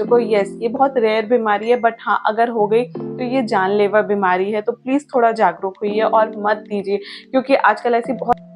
को यस ये बहुत रेयर बीमारी है, बट हाँ अगर हो गई तो ये जानलेवा बीमारी है। तो प्लीज़ थोड़ा जागरूक होइए और मत दीजिए, क्योंकि आजकल ऐसी बहुत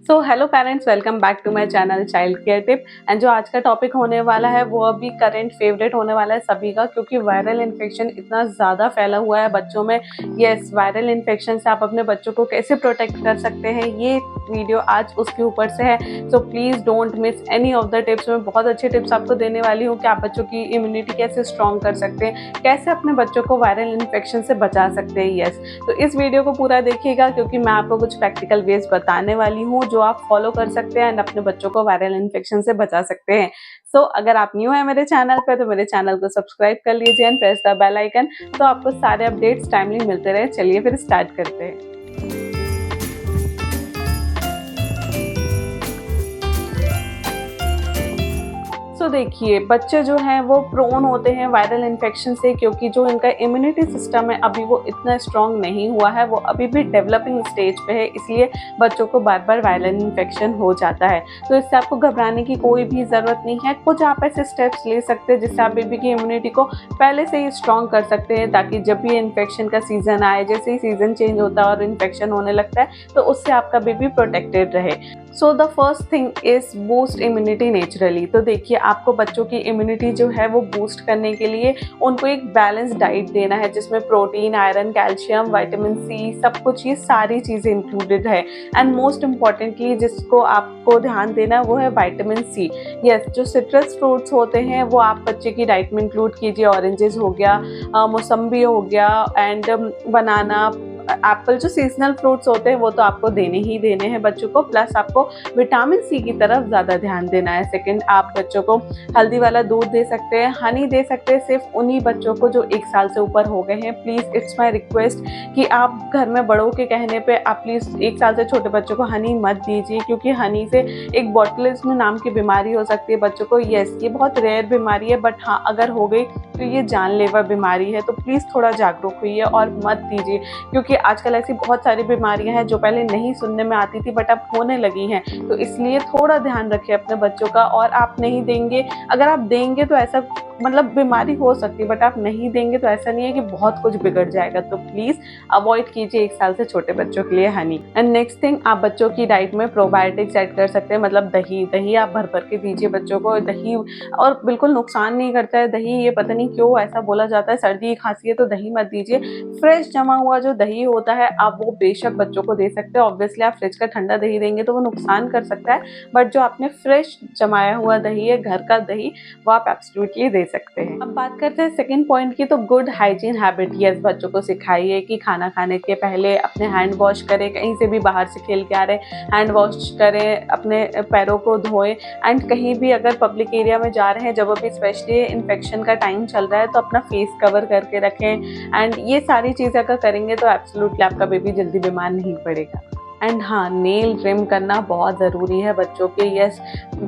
so hello parents, welcome back to my channel child care tip. And जो आज का टॉपिक होने वाला है वो अभी करंट फेवरेट होने वाला है सभी का, क्योंकि वायरल इन्फेक्शन इतना ज़्यादा फैला हुआ है बच्चों में। यस, वायरल इन्फेक्शन से आप अपने बच्चों को कैसे प्रोटेक्ट कर सकते हैं, ये वीडियो आज उसके ऊपर से है। So please don't miss any of the tips. मैं बहुत अच्छे टिप्स आपको देने वाली हूँ कि आप बच्चों की इम्यूनिटी कैसे स्ट्रॉन्ग कर सकते हैं, कैसे अपने बच्चों को वायरल इन्फेक्शन से बचा सकते हैं। यस, तो इस वीडियो को पूरा देखिएगा, क्योंकि मैं आपको कुछ प्रैक्टिकल वेज बताने वाली हूँ जो आप फॉलो कर सकते हैं एंड अपने बच्चों को वायरल इन्फेक्शन से बचा सकते हैं। सो अगर आप न्यू है मेरे चैनल पे तो मेरे चैनल को सब्सक्राइब कर लीजिए and press the bell icon, तो आपको सारे अपडेट्स टाइमली मिलते रहे। चलिए फिर स्टार्ट करते हैं। तो देखिए, बच्चे जो हैं वो प्रोन होते हैं वायरल इन्फेक्शन से, क्योंकि जो इनका इम्यूनिटी सिस्टम है अभी वो इतना स्ट्रॉन्ग नहीं हुआ है, वो अभी भी डेवलपिंग स्टेज पे है, इसलिए बच्चों को बार बार वायरल इन्फेक्शन हो जाता है। तो इससे आपको घबराने की कोई भी ज़रूरत नहीं है। कुछ आप ऐसे स्टेप्स ले सकते हैं जिससे आप बेबी की इम्यूनिटी को पहले से ही स्ट्रॉन्ग कर सकते हैं, ताकि जब भी इन्फेक्शन का सीज़न आए, जैसे ही सीज़न चेंज होता है और इन्फेक्शन होने लगता है, तो उससे आपका बेबी प्रोटेक्टेड रहे। So the first thing is boost immunity naturally. तो देखिए, आपको बच्चों की इम्यूनिटी जो है वो बूस्ट करने के लिए उनको एक बैलेंस डाइट देना है, जिसमें protein, iron, calcium, vitamin C, सब कुछ, ये सारी चीज़ें इंक्लूडेड है। एंड मोस्ट इम्पॉर्टेंटली जिसको आपको ध्यान देना है वो है विटामिन सी। यस, जो सिट्रस फ्रूट्स होते हैं वो आप बच्चे की डाइट में इंक्लूड कीजिए। ऑरेंजेस हो गया, मौसम्बी हो गया एंड बनाना, एप्पल, जो सीजनल फ्रूट्स होते हैं वो तो आपको देने ही देने हैं बच्चों को। प्लस आपको विटामिन सी की तरफ ज़्यादा ध्यान देना है। सेकंड, आप बच्चों को हल्दी वाला दूध दे सकते हैं, हनी दे सकते हैं, सिर्फ उन्हीं बच्चों को जो 1 साल से ऊपर हो गए हैं। प्लीज़ इट्स माय रिक्वेस्ट कि आप घर में बड़ों के कहने पे आप प्लीज़ 1 साल से छोटे बच्चों को हनी मत दीजिए, क्योंकि हनी से एक बॉटुलिज्म नाम की बीमारी हो सकती है बच्चों को। यस, ये बहुत रेयर बीमारी है, बट हाँ अगर हो गई तो ये जानलेवा बीमारी है। तो प्लीज़ थोड़ा जागरूक होइए और मत दीजिए, क्योंकि आजकल ऐसी बहुत सारी बीमारियां हैं जो पहले नहीं सुनने में आती थी बट अब होने लगी हैं। तो इसलिए थोड़ा ध्यान रखिए अपने बच्चों का। और आप नहीं देंगे, अगर आप देंगे तो ऐसा मतलब बीमारी हो सकती है, बट आप नहीं देंगे तो ऐसा नहीं है कि बहुत कुछ बिगड़ जाएगा। तो प्लीज़ अवॉइड कीजिए 1 साल से छोटे बच्चों के लिए हनी। एंड नेक्स्ट थिंग, आप बच्चों की डाइट में प्रोबायोटिक्स ऐड कर सकते हैं, मतलब दही आप भर भर के दीजिए बच्चों को। दही और बिल्कुल नुकसान नहीं करता है दही, ये पता नहीं क्यों ऐसा बोला जाता है। सर्दी खांसी है तो दही मत दीजिए। फ्रेश जमा हुआ जो दही होता है आप वो बेशक बच्चों को दे सकते हैं। ऑब्वियसली आप फ्रिज का ठंडा दही देंगे तो वो नुकसान कर सकता है, बट जो आपने फ्रेश जमाया हुआ दही है, घर का दही, वो आप एब्सोल्युटली दे सकते हैं। अब बात करते हैं सेकंड पॉइंट की, तो गुड हाइजीन हैबिट। यस, बच्चों को सिखाइए कि खाना खाने के पहले अपने हैंड वॉश करें, कहीं से भी बाहर से खेल के आ रहे हैंड वॉश करें, अपने पैरों को धोएं। एंड कहीं भी अगर पब्लिक एरिया में जा रहे हैं, जब अभी स्पेशली इन्फेक्शन का टाइम चल रहा है, तो अपना फेस कवर करके रखें। एंड ये सारी चीज़ें अगर करेंगे तो एब्सोल्युटली आपका बेबी जल्दी बीमार नहीं पड़ेगा। एंड हाँ, नेल ट्रिम करना बहुत ज़रूरी है बच्चों के। यस,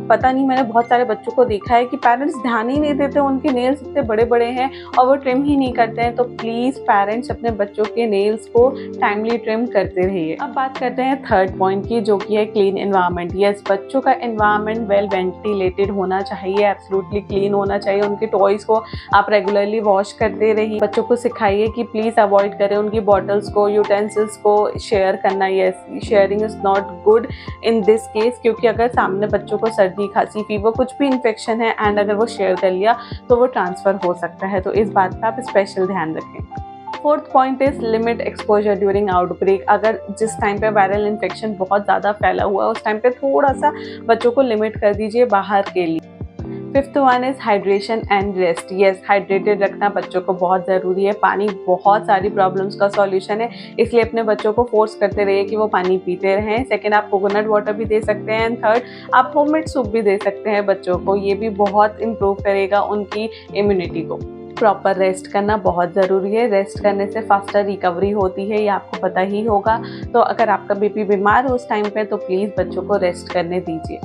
पता नहीं, मैंने बहुत सारे बच्चों को देखा है कि पेरेंट्स ध्यान ही नहीं देते, उनके नेल्स इतने बड़े बड़े हैं और वो ट्रिम ही नहीं करते हैं। तो प्लीज़ पेरेंट्स अपने बच्चों के नेल्स को टाइमली ट्रिम करते रहिए। अब बात करते हैं थर्ड पॉइंट की, जो कि है क्लीन एनवायरनमेंट। यस, बच्चों का एनवायरनमेंट वेल वेंटिलेटेड होना चाहिए, एब्सोल्युटली क्लीन होना चाहिए। उनके टॉयज़ को आप रेगुलरली वॉश करते रहिए। बच्चों को सिखाइए कि प्लीज़ अवॉइड करें उनकी बॉटल्स को, यूटेंसिल्स को शेयर करना। Yes, sharing is not good in this case, क्योंकि अगर सामने बच्चों को सर्दी, खांसी, फीवर, कुछ भी इन्फेक्शन है एंड अगर वो शेयर कर लिया तो वो ट्रांसफ़र हो सकता है। तो इस बात का आप स्पेशल ध्यान रखें। Fourth point is limit exposure during outbreak. अगर जिस टाइम पे वायरल इन्फेक्शन बहुत ज़्यादा फैला हुआ है उस टाइम पे थोड़ा सा बच्चों को लिमिट कर दीजिए बाहर के लिए। Fifth one is hydration and rest. Yes, hydrated रखना बच्चों को बहुत ज़रूरी है। पानी बहुत सारी प्रॉब्लम्स का सॉल्यूशन है, इसलिए अपने बच्चों को फोर्स करते रहिए कि वो पानी पीते रहें। सेकंड, आप कोकोनट वाटर भी दे सकते हैं। एंड थर्ड, आप होममेड सूप भी दे सकते हैं बच्चों को, ये भी बहुत इम्प्रूव करेगा उनकी इम्यूनिटी को। प्रॉपर रेस्ट करना बहुत ज़रूरी है। रेस्ट करने से फास्टर रिकवरी होती है, ये आपको पता ही होगा। तो अगर आपका बेबी बीमार हो उस टाइम पे तो प्लीज़ बच्चों को रेस्ट करने दीजिए।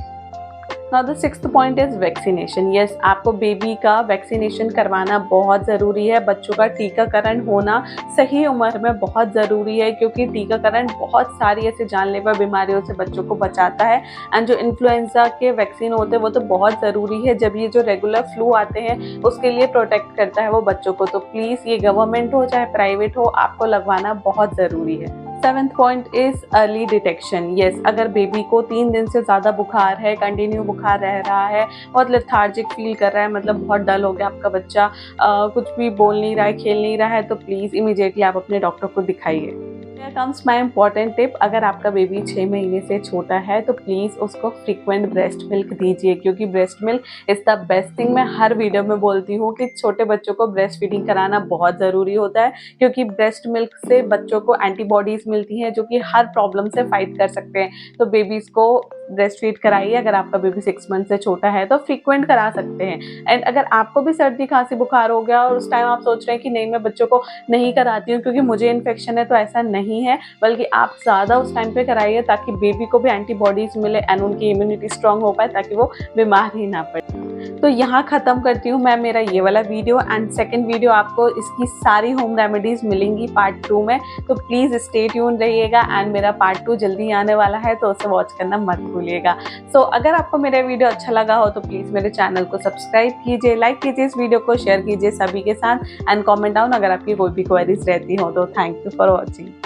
Now the sixth point is vaccination. Yes, आपको बेबी का वैक्सीनेशन करवाना बहुत ज़रूरी है। बच्चों का टीकाकरण होना सही उम्र में बहुत ज़रूरी है, क्योंकि टीकाकरण बहुत सारी ऐसी जानलेवा बीमारियों से बच्चों को बचाता है। एंड जो इन्फ्लुएंजा के वैक्सीन होते हैं वो तो बहुत ज़रूरी है, जब ये जो रेगुलर फ्लू आते हैं उसके लिए प्रोटेक्ट करता है वो बच्चों को। तो प्लीज़ ये गवर्नमेंट हो चाहे प्राइवेट हो, आपको लगवाना बहुत ज़रूरी है। Seventh point is early detection. Yes, अगर बेबी को 3 दिन से ज़्यादा बुखार है, कंटिन्यू बुखार रह रहा है, बहुत लेथार्जिक फील कर रहा है, मतलब बहुत डल हो गया आपका बच्चा, कुछ भी बोल नहीं रहा है, खेल नहीं रहा है, तो प्लीज़ इमीडिएटली आप अपने डॉक्टर को दिखाइए। Here comes my important tip। अगर आपका बेबी 6 महीने से छोटा है तो प्लीज़ उसको फ्रीक्वेंट ब्रेस्ट मिल्क दीजिए, क्योंकि breast milk is the best thing. मैं हर वीडियो में बोलती हूँ कि छोटे बच्चों को ब्रेस्ट फीडिंग कराना बहुत ज़रूरी होता है, क्योंकि ब्रेस्ट मिल्क से बच्चों को एंटीबॉडीज़ मिलती हैं जो कि हर प्रॉब्लम से फाइट कर सकते हैं। तो बेबीज़ को ब्रेस्ट फीड कराइए। अगर आपका बेबी 6 मंथ से छोटा है तो फ्रीक्वेंट करा सकते हैं। एंड अगर आपको भी सर्दी खांसी बुखार हो गया और उस टाइम आप सोच रहे हैं कि नहीं मैं बच्चों को नहीं कराती हूँ क्योंकि मुझे इन्फेक्शन है, तो ऐसा नहीं है, बल्कि आप ज़्यादा उस टाइम पे कराइए ताकि बेबी को भी एंटीबॉडीज़ मिले एंड उनकी इम्यूनिटी स्ट्रांग हो पाए, ताकि वो बीमार ही ना पड़े। तो यहाँ ख़त्म करती हूँ मैं मेरा ये वाला वीडियो। एंड सेकंड वीडियो आपको इसकी सारी होम रेमेडीज़ मिलेंगी पार्ट 2 में, तो प्लीज़ स्टे ट्यून रहिएगा। एंड मेरा पार्ट 2 जल्दी आने वाला है, तो उसे वॉच करना मत भूलिएगा। सो अगर आपको मेरा वीडियो अच्छा लगा हो तो प्लीज़ मेरे चैनल को सब्सक्राइब कीजिए, लाइक कीजिए, इस वीडियो को शेयर कीजिए सभी के साथ, एंड कॉमेंट डाउन अगर आपकी कोई भी क्वेरीज रहती हो तो। Thank you for watching.